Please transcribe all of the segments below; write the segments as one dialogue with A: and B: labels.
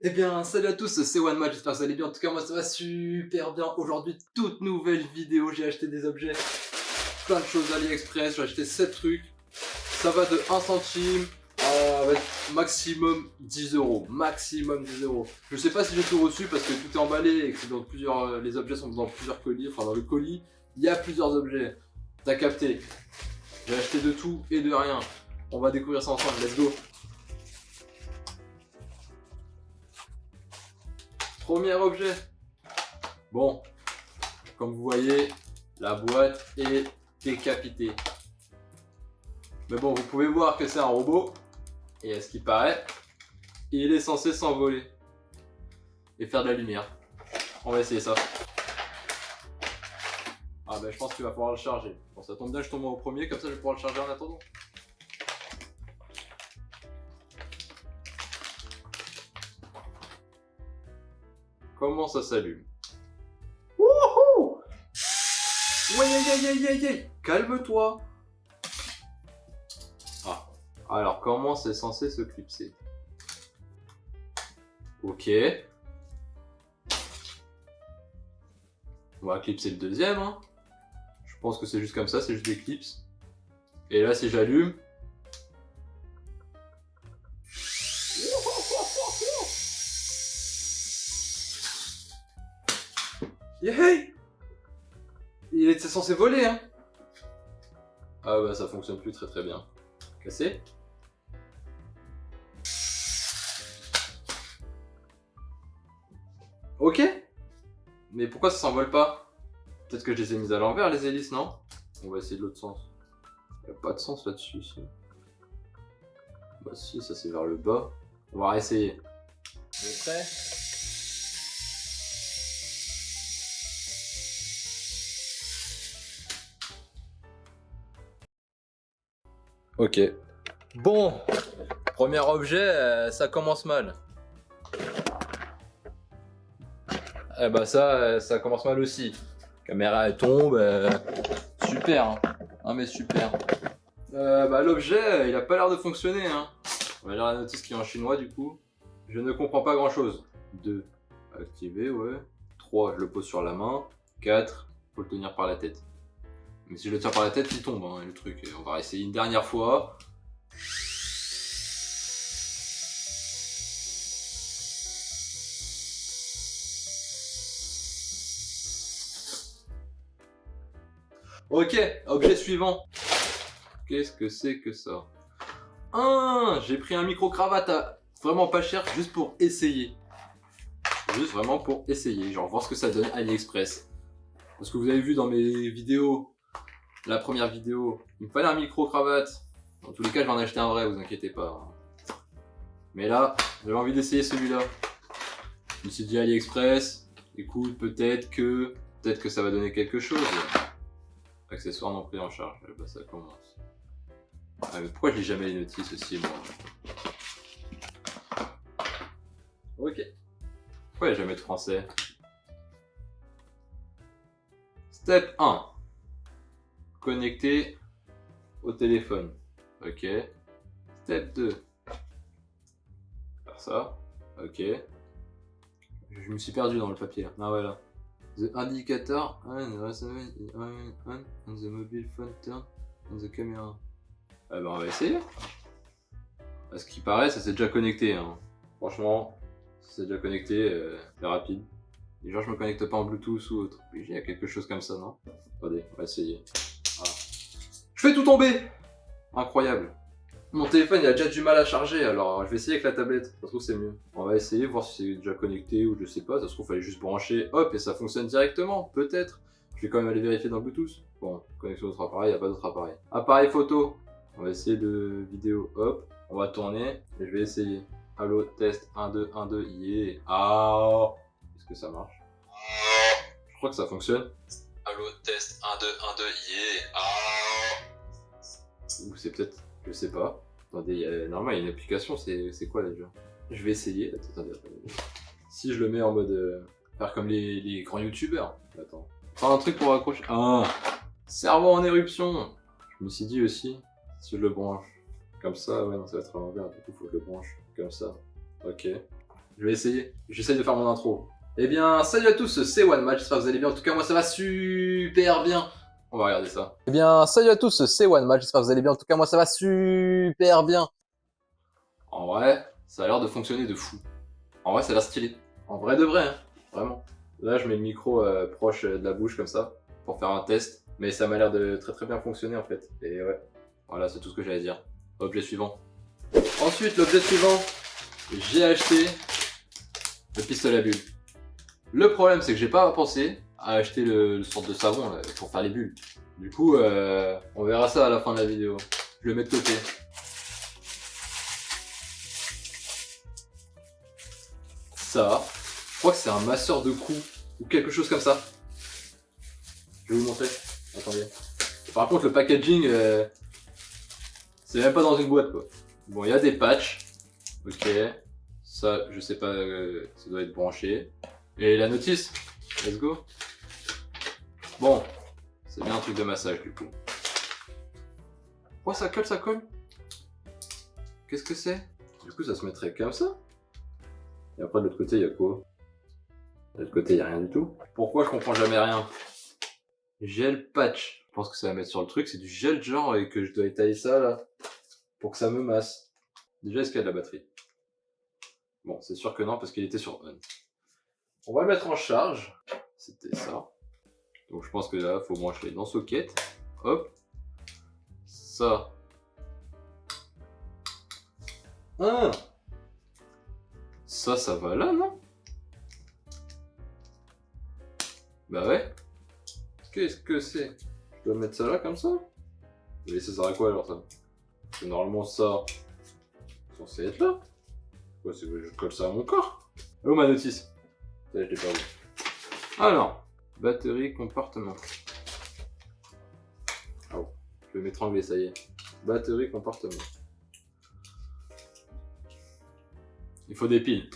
A: Eh bien, salut à tous, c'est OneMatch, j'espère que vous allez bien. En tout cas, moi ça va super bien. Aujourd'hui, toute nouvelle vidéo. J'ai acheté des objets, plein de choses AliExpress. J'ai acheté 7 trucs. Ça va de 1 centime à maximum 10 euros. Maximum 10 euros. Je sais pas si j'ai tout reçu parce que tout est emballé et que c'est dans plusieurs. Les objets sont dans plusieurs colis. Enfin, dans le colis, il y a plusieurs objets. T'as capté. J'ai acheté de tout et de rien. On va découvrir ça ensemble. Let's go. Premier objet. Bon, comme vous voyez, la boîte est décapitée. Mais bon, vous pouvez voir que c'est un robot. Et à ce qui paraît, il est censé s'envoler. Et faire de la lumière. On va essayer ça. Ah bah je pense qu'il va falloir le charger. Bon, ça tombe bien, je tombe au premier, comme ça je vais pouvoir le charger en attendant. Comment ça s'allume? Wouhou! Ouais, calme-toi. Ah, alors comment c'est censé se clipser? Ok. On va clipser le deuxième. Hein. Je pense que c'est juste comme ça, c'est juste des clips. Et là, si j'allume... Yeah! Il était censé voler, hein. Ah bah ça fonctionne plus très bien. Cassé. Ok. Mais pourquoi ça s'envole pas? Peut-être que je les ai mises à l'envers les hélices, non? On va essayer de l'autre sens. Il n'y a pas de sens là-dessus ici. Bah si, ça c'est vers le bas. On va réessayer. Vous êtes prêts? Ok. Bon, premier objet, ça commence mal. Eh bah ça commence mal aussi. Caméra elle tombe, super. Hein. Ah mais super. Bah l'objet, il a pas l'air de fonctionner. Hein. On va lire la notice qui est en chinois du coup. Je ne comprends pas grand chose. 2. Activer, ouais. 3. Je le pose sur la main. 4. Faut le tenir par la tête. Mais si je le tire par la tête, il tombe, hein, le truc. On va essayer une dernière fois. Ok, objet suivant. Qu'est-ce que c'est que ça? J'ai pris un micro-cravate vraiment pas cher juste pour essayer. Juste vraiment pour essayer, genre voir ce que ça donne AliExpress. Parce que vous avez vu dans mes vidéos, la première vidéo, il me fallait un micro-cravate. Dans tous les cas, je vais en acheter un vrai, vous inquiétez pas. Mais là, j'avais envie d'essayer celui-là. Je me suis dit AliExpress, écoute, peut-être que ça va donner quelque chose. Accessoires non pris en charge, bah ça commence. Ah mais pourquoi je lis jamais les notices aussi moi? Ok. Pourquoi il n'y a jamais de français? Step 1. Connecter au téléphone. Ok. Step 2. Faire ça. Ok. Je me suis perdu dans le papier. Ah voilà. The indicator on the mobile phone turn on the camera. Ah bah on va essayer. À ce qui paraît, ça s'est déjà connecté. Hein. Franchement, ça s'est déjà connecté, c'est rapide. Et genre je me connecte pas en Bluetooth ou autre. Il y a quelque chose comme ça, non? Attendez, on va essayer. Voilà. Je fais tout tomber! Incroyable. Mon téléphone il a déjà du mal à charger, alors je vais essayer avec la tablette. Ça se trouve c'est mieux. On va essayer, voir si c'est déjà connecté ou je sais pas. Ça se trouve fallait juste brancher, hop, et ça fonctionne directement. Peut-être. Je vais quand même aller vérifier dans le Bluetooth. Bon, connexion d'autres appareils, il n'y a pas d'autre appareil. Appareil photo. On va essayer de vidéo, hop. On va tourner et je vais essayer. Allo, test 1, 2, 1, 2, yeah. Ah! Est-ce que ça marche? Je crois que ça fonctionne. Allo, test 1, 2, 1, 2, yeah. Ah! Ou c'est peut-être, je sais pas. Attendez, normalement il y a une application, c'est quoi déjà? Je vais essayer. Attendez. Si je le mets en mode. Faire comme les grands youtubeurs. Attends. Prends un truc pour accrocher. Ah! Cerveau en éruption! Je me suis dit aussi, si je le branche comme ça, ouais, non, ça va être à l'envers, du coup, faut que je le branche comme ça. Ok. Je vais essayer. J'essaye de faire mon intro. Eh bien, salut à tous, c'est OneMatch, j'espère que vous allez bien. En tout cas, moi ça va super bien. On va regarder ça. Eh bien, salut à tous, c'est OneMatch, j'espère que vous allez bien. En tout cas, moi ça va super bien. En vrai, ça a l'air de fonctionner de fou. En vrai, ça a l'air stylé. En vrai de vrai, hein. Vraiment. Là, je mets le micro proche de la bouche comme ça, pour faire un test. Mais ça m'a l'air de très bien fonctionner en fait. Et ouais, voilà, c'est tout ce que j'allais dire. Objet suivant. Ensuite, l'objet suivant, j'ai acheté le pistolet à bulles. Le problème, c'est que j'ai pas pensé à acheter le sorte de savon là, pour faire les bulles. Du coup, on verra ça à la fin de la vidéo. Je le mets de côté. Ça, je crois que c'est un masseur de coups ou quelque chose comme ça. Je vais vous montrer. Attendez. Par contre, le packaging, c'est même pas dans une boîte quoi. Bon, il y a des patchs. Ok. Ça, je sais pas, ça doit être branché. Et la notice, let's go. Bon, c'est bien un truc de massage du coup. Oh, ça colle. Qu'est-ce que c'est? Du coup, ça se mettrait comme ça. Et après, de l'autre côté, il y a quoi? De l'autre côté, il n'y a rien du tout. Pourquoi je comprends jamais rien? Gel patch. Je pense que ça va mettre sur le truc, c'est du gel genre et que je dois étaler ça là pour que ça me masse. Déjà, est-ce qu'il y a de la batterie? Bon, c'est sûr que non parce qu'il était sur on. On va le mettre en charge. C'était ça. Donc je pense que là, il faut brancher dans socket. Hop. Ça. Ah. Ça va là, non? Bah ouais. Qu'est-ce que c'est? Je dois mettre ça là comme ça? Et ça sert à quoi alors ça? Parce que normalement ça, c'est censé être là. Quoi, c'est que je colle ça à mon corps? Oh ma notice. Ça, je l'ai perdu. Alors, batterie, compartiment. Oh, je vais m'étrangler, ça y est. Batterie, compartiment. Il faut des piles.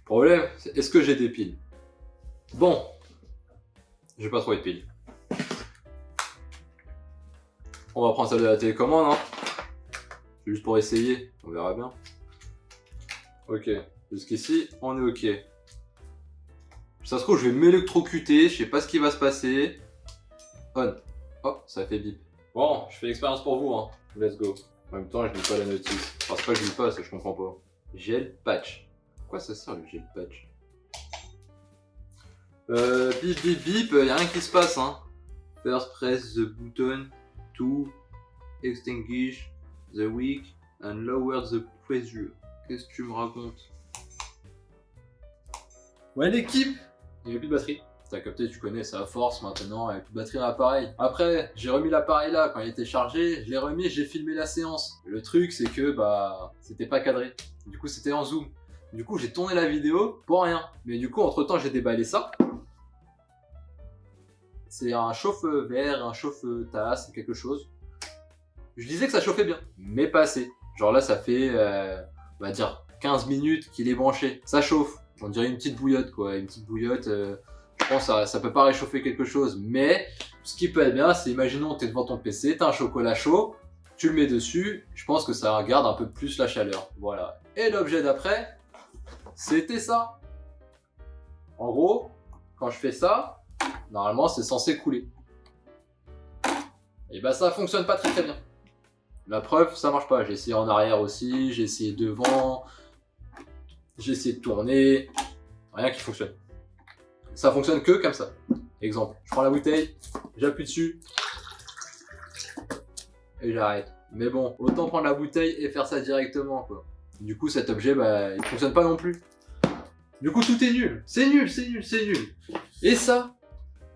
A: Problème, c'est est-ce que j'ai des piles? Bon, j'ai pas trouvé de piles. On va prendre celle de la télécommande, hein. Juste pour essayer, on verra bien. Ok, jusqu'ici, on est ok. Ça se trouve, je vais m'électrocuter, je sais pas ce qui va se passer. On. Oh, ça fait bip. Bon, je fais l'expérience pour vous, hein. Let's go. En même temps, je lis pas la notice. Enfin, c'est pas que je lis pas, ça je comprends pas. Gel patch. Pourquoi ça sert le gel patch? Bip, y'a rien qui se passe, hein. First press the button to extinguish the wick and lower the pressure. Qu'est-ce que tu me racontes? Ouais, l'équipe! Il n'y avait plus de batterie. T'as capté, tu connais, ça à force maintenant, il n'y a plus de batterie dans l'appareil. Après, j'ai remis l'appareil là, quand il était chargé, je l'ai remis, j'ai filmé la séance. Le truc, c'est que, bah, c'était pas cadré. Du coup, c'était en zoom. Du coup, j'ai tourné la vidéo pour rien. Mais du coup, entre temps, j'ai déballé ça. C'est un chauffe-verre, un chauffe-tasse, quelque chose. Je disais que ça chauffait bien, mais pas assez. Genre là, ça fait, on va dire, 15 minutes qu'il est branché. Ça chauffe. On dirait une petite bouillotte, quoi. Une petite bouillotte. Je pense que ça peut pas réchauffer quelque chose. Mais ce qui peut être bien, c'est imaginons que tu es devant ton PC, tu as un chocolat chaud, tu le mets dessus. Je pense que ça garde un peu plus la chaleur. Voilà. Et l'objet d'après, c'était ça. En gros, quand je fais ça, normalement, c'est censé couler. Et bah ça fonctionne pas très bien. La preuve, ça marche pas. J'ai essayé en arrière aussi, j'ai essayé devant, j'ai essayé de tourner, rien qui fonctionne. Ça fonctionne que comme ça. Exemple, je prends la bouteille, j'appuie dessus et j'arrête. Mais bon, autant prendre la bouteille et faire ça directement, quoi. Du coup, cet objet, bah, il fonctionne pas non plus. Du coup, tout est nul. C'est nul. Et ça,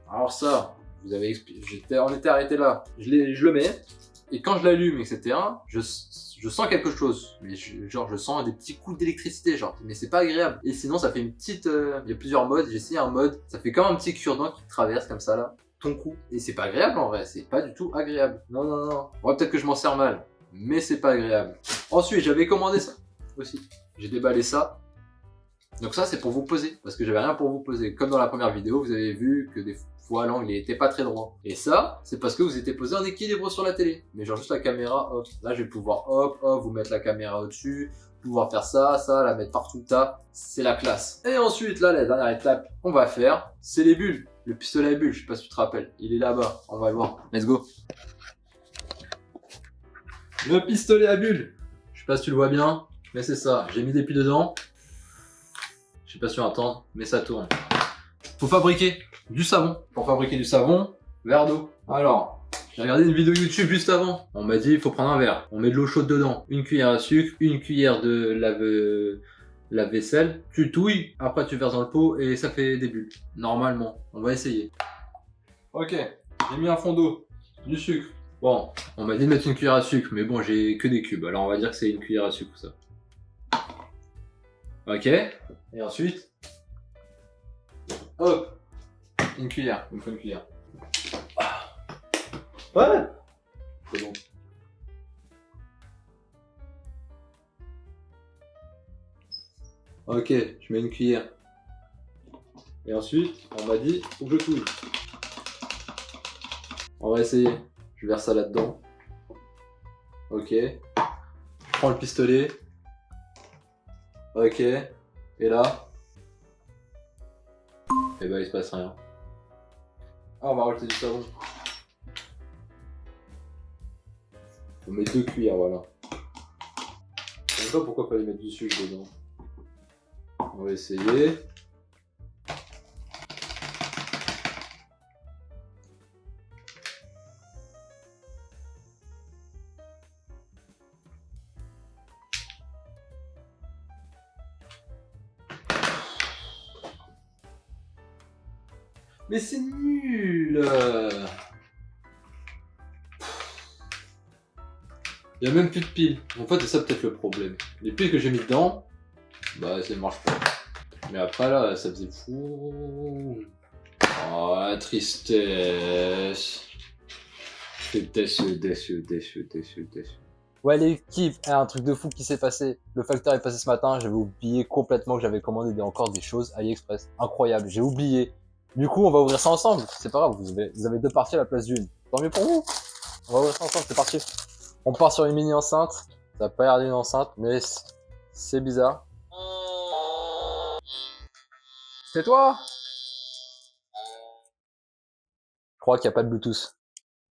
A: alors ça, vous avez expliqué, on était arrêté là. Je le mets. Et quand je l'allume, etc., je sens quelque chose. Mais genre, je sens des petits coups d'électricité, genre. Mais c'est pas agréable. Et sinon, ça fait une petite... il y a plusieurs modes. J'ai essayé un mode. Ça fait comme un petit cure-dent qui traverse comme ça, là. Ton cou. Et c'est pas agréable, en vrai. C'est pas du tout agréable. Non. Ouais, peut-être que je m'en sers mal. Mais c'est pas agréable. Ensuite, j'avais commandé ça aussi. J'ai déballé ça. Donc ça, c'est pour vous poser. Parce que j'avais rien pour vous poser. Comme dans la première vidéo, vous avez vu que vois l'angle, il était pas très droit. Et ça, c'est parce que vous étiez posé en équilibre sur la télé. Mais genre juste la caméra, hop. Là, je vais pouvoir, hop, hop, vous mettre la caméra au-dessus, pouvoir faire ça, la mettre partout, c'est la classe. Et ensuite, là, la dernière étape qu'on va faire, c'est les bulles. Le pistolet à bulles, je sais pas si tu te rappelles, il est là-bas, on va le voir. Let's go. Le pistolet à bulles. Je sais pas si tu le vois bien, mais c'est ça. J'ai mis des piles dedans. Je sais pas si tu entends, mais ça tourne. Faut fabriquer du savon. Pour fabriquer du savon, verre d'eau. Alors, j'ai regardé une vidéo YouTube juste avant. On m'a dit il faut prendre un verre. On met de l'eau chaude dedans. Une cuillère à sucre, une cuillère de lave-vaisselle. Tu touilles, après tu verses dans le pot et ça fait des bulles. Normalement, on va essayer. Ok, j'ai mis un fond d'eau, du sucre. Bon, on m'a dit de mettre une cuillère à sucre, mais bon, j'ai que des cubes. Alors on va dire que c'est une cuillère à sucre ça. Ok, et ensuite, hop, une cuillère, il me faut une cuillère. Ouais, c'est bon. Ok, je mets une cuillère. Et ensuite, on m'a dit, faut que je touille. On va essayer. Je verse ça là-dedans. Ok. Je prends le pistolet. Ok. Et là. Et bah il se passe rien. Ah, on va rajouter du savon. On met 2 cuillères, voilà. Je sais pas pourquoi il fallait mettre du sucre dedans. On va essayer. Mais c'est nul. Il y a même plus de piles. En fait, c'est ça peut-être le problème. Les piles que j'ai mis dedans, bah ça ne marche pas. Mais après là, ça faisait fou. Oh, la tristesse. Je suis déçu.
B: Ouais l'équipe, un truc de fou qui s'est passé. Le facteur est passé ce matin, j'avais oublié complètement que j'avais commandé encore des choses AliExpress. Incroyable, j'ai oublié. Du coup, on va ouvrir ça ensemble. C'est pas grave, vous avez 2 parties à la place d'une. Tant mieux pour vous. On va ouvrir ça ensemble, c'est parti. On part sur une mini enceinte. Ça va pas l'air d'une enceinte, mais c'est bizarre. C'est toi? Je crois qu'il n'y a pas de Bluetooth.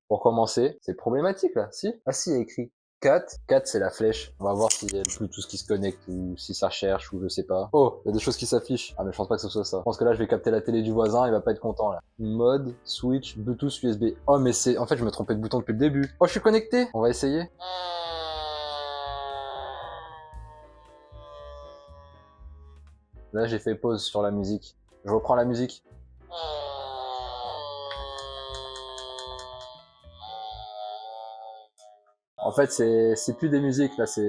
B: Pour commencer, c'est problématique là, si? Ah si, il y a écrit 4. 4 c'est la flèche. On va voir s'il y a le Bluetooth qui se connecte ou si ça cherche ou je sais pas. Oh, il y a des choses qui s'affichent. Ah mais je pense pas que ce soit ça. Je pense que là je vais capter la télé du voisin, il va pas être content là. Mode, switch, Bluetooth, USB. Oh mais c'est... En fait je me trompais de bouton depuis le début. Oh je suis connecté. On va essayer. Là j'ai fait pause sur la musique. Je reprends la musique. En fait, c'est plus des musiques, là, ça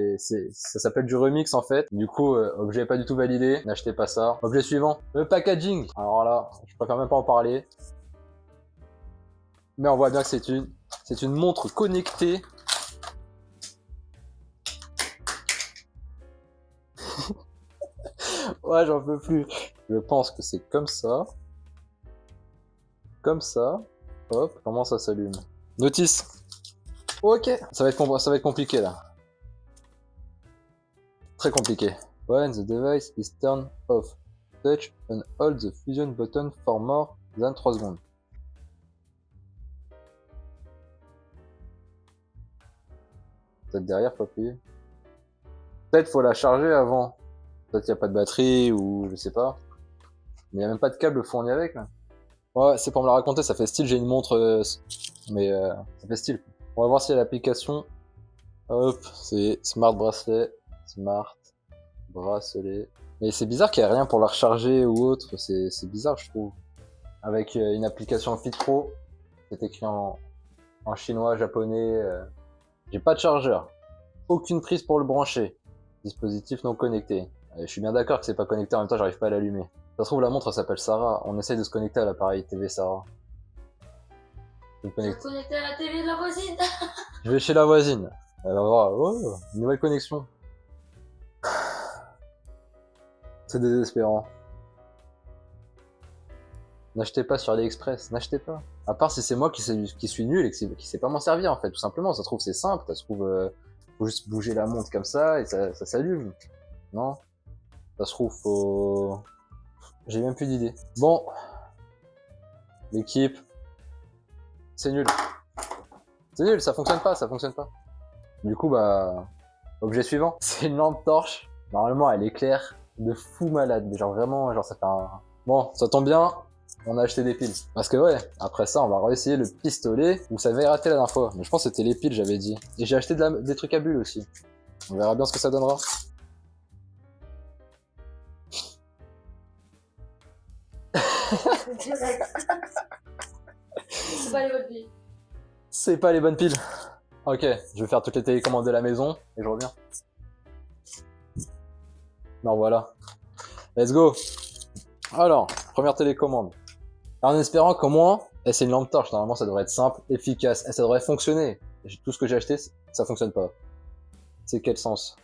B: s'appelle du remix, en fait. Du coup, objet pas du tout validé, n'achetez pas ça. Objet suivant, le packaging. Alors là, je préfère même pas en parler. Mais on voit bien que c'est une montre connectée. Ouais, j'en peux plus. Je pense que c'est comme ça. Comme ça. Hop, comment ça s'allume? Notice. Ok, ça va être compliqué là. Très compliqué. When the device is turned off, touch and hold the fusion button for more than 3 secondes. Peut-être derrière, pas appuyer. Peut-être faut la charger avant. Peut-être qu'il n'y a pas de batterie ou je sais pas. Mais il n'y a même pas de câble fourni avec là. Ouais, c'est pour me la raconter, ça fait style, j'ai une montre, mais ça fait style. On va voir si l'application. Hop, c'est Smart Bracelet. Smart Bracelet. Mais c'est bizarre qu'il n'y ait rien pour la recharger ou autre, c'est bizarre je trouve. Avec une application Fit Pro, c'est écrit en chinois, japonais. J'ai pas de chargeur. Aucune prise pour le brancher. Dispositif non connecté. Je suis bien d'accord que c'est pas connecté, en même temps j'arrive pas à l'allumer. Ça se trouve la montre s'appelle Sarah. On essaye de se connecter à l'appareil TV Sarah. Je vais me
C: connecter à la télé de la voisine.
B: Je vais chez la voisine. Elle va voir. Oh, une nouvelle connexion. C'est désespérant. N'achetez pas sur AliExpress, n'achetez pas. À part si c'est moi qui suis nul et qui sait pas m'en servir en fait, tout simplement. Ça se trouve c'est simple, ça se trouve faut juste bouger la montre comme ça et ça s'allume. Non, ça se trouve faut... J'ai même plus d'idées. Bon, l'équipe, c'est nul. C'est nul, ça fonctionne pas, ça fonctionne pas. Du coup bah, objet suivant, c'est une lampe torche. Normalement elle éclaire de fou malade, mais genre vraiment, genre ça fait un... Bon, ça tombe bien, on a acheté des piles. Parce que ouais, après ça, on va réessayer le pistolet, où ça avait raté la dernière fois. Mais je pense que c'était les piles, j'avais dit. Et j'ai acheté des trucs à bulles aussi. On verra bien ce que ça donnera.
C: C'est pas les bonnes piles.
B: C'est pas les bonnes piles. Ok, je vais faire toutes les télécommandes de la maison, et je reviens. Non, voilà. Let's go. Alors, première télécommande. En espérant qu'au moins, c'est une lampe torche, normalement ça devrait être simple, efficace, et ça devrait fonctionner. Tout ce que j'ai acheté, ça fonctionne pas. C'est quel sens?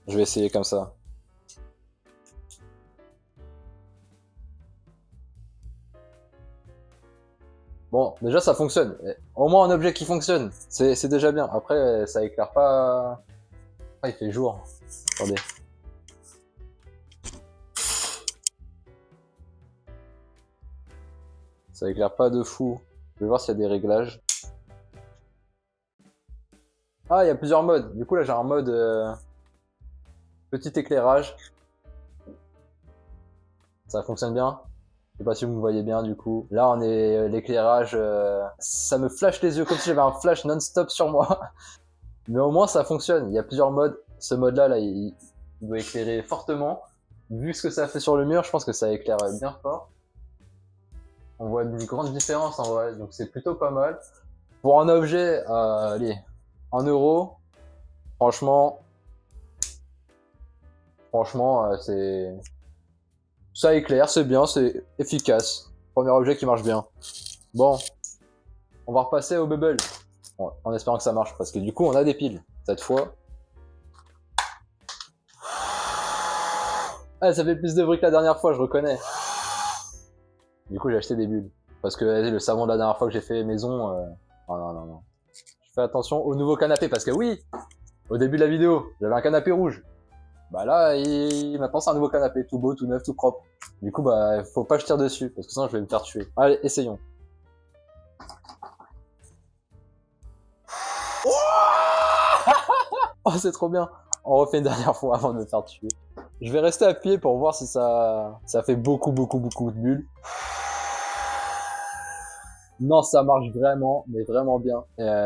B: Je vais essayer comme ça. Bon, déjà ça fonctionne. Au moins un objet qui fonctionne, c'est déjà bien. Après, ça éclaire pas... Ah, il fait jour. Attendez. Ça éclaire pas de fou. Je vais voir s'il y a des réglages. Ah, il y a plusieurs modes. Du coup, là, j'ai un mode petit éclairage. Ça fonctionne bien. Je sais pas si vous me voyez bien, du coup. Là, on est l'éclairage. Ça me flash les yeux comme si j'avais un flash non-stop sur moi. Mais au moins, ça fonctionne. Il y a plusieurs modes. Ce mode-là, là, il doit éclairer fortement. Vu ce que ça fait sur le mur, je pense que ça éclaire bien fort. On voit une grande différence en vrai, donc c'est plutôt pas mal. Pour un objet, allez, 1 euro, franchement, c'est... Ça éclaire, c'est bien, c'est efficace. Premier objet qui marche bien. Bon, on va repasser au bubble, bon, en espérant que ça marche, parce que du coup on a des piles, cette fois. Ah, ça fait plus de bruit que la dernière fois, je reconnais. Du coup j'ai acheté des bulles. Parce que le savon de la dernière fois que j'ai fait maison... Oh non, non, non. Je fais attention au nouveau canapé, parce que oui, au début de la vidéo, j'avais un canapé rouge. Bah là, maintenant c'est un nouveau canapé, tout beau, tout neuf, tout propre. Du coup, bah, faut pas que je tire dessus, parce que sinon je vais me faire tuer. Allez, essayons. Oh, c'est trop bien. On refait une dernière fois avant de me faire tuer. Je vais rester appuyé pour voir si ça fait beaucoup de bulles. Non, ça marche vraiment, mais vraiment bien.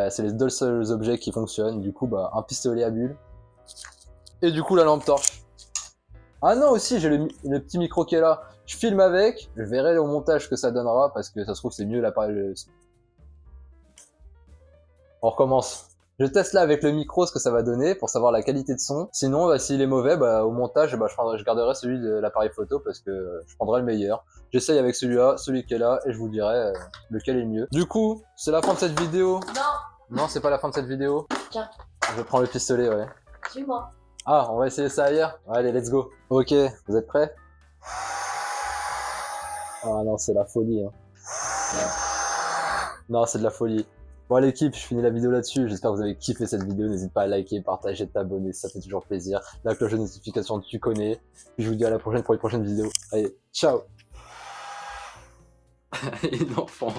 B: C'est les deux seuls objets qui fonctionnent. Du coup, bah, un pistolet à bulles. Et du coup, la lampe torche. Ah non, aussi, j'ai le petit micro qui est là. Je filme avec. Je verrai au montage ce que ça donnera, parce que ça se trouve, c'est mieux l'appareil. On recommence. Je teste là avec le micro ce que ça va donner pour savoir la qualité de son. Sinon, bah, s'il est mauvais, bah, au montage, bah, je garderai celui de l'appareil photo parce que je prendrai le meilleur. J'essaye avec celui-là, celui qui est là, et je vous dirai lequel est le mieux. Du coup, c'est la fin de cette vidéo.
C: Non,
B: Non, c'est pas la fin de cette vidéo.
C: Tiens.
B: Je prends le pistolet, ouais.
C: suis-moi.
B: Ah, on va essayer ça ailleurs. Allez, let's go. Ok, vous êtes prêts? Ah non, c'est la folie. Hein. Non, c'est de la folie. Bon l'équipe, je finis la vidéo là-dessus, j'espère que vous avez kiffé cette vidéo, n'hésite pas à liker, partager, t'abonner, ça fait toujours plaisir. La cloche de notification, tu connais. Puis je vous dis à la prochaine pour une prochaine vidéo. Allez, ciao.
A: Une enfant.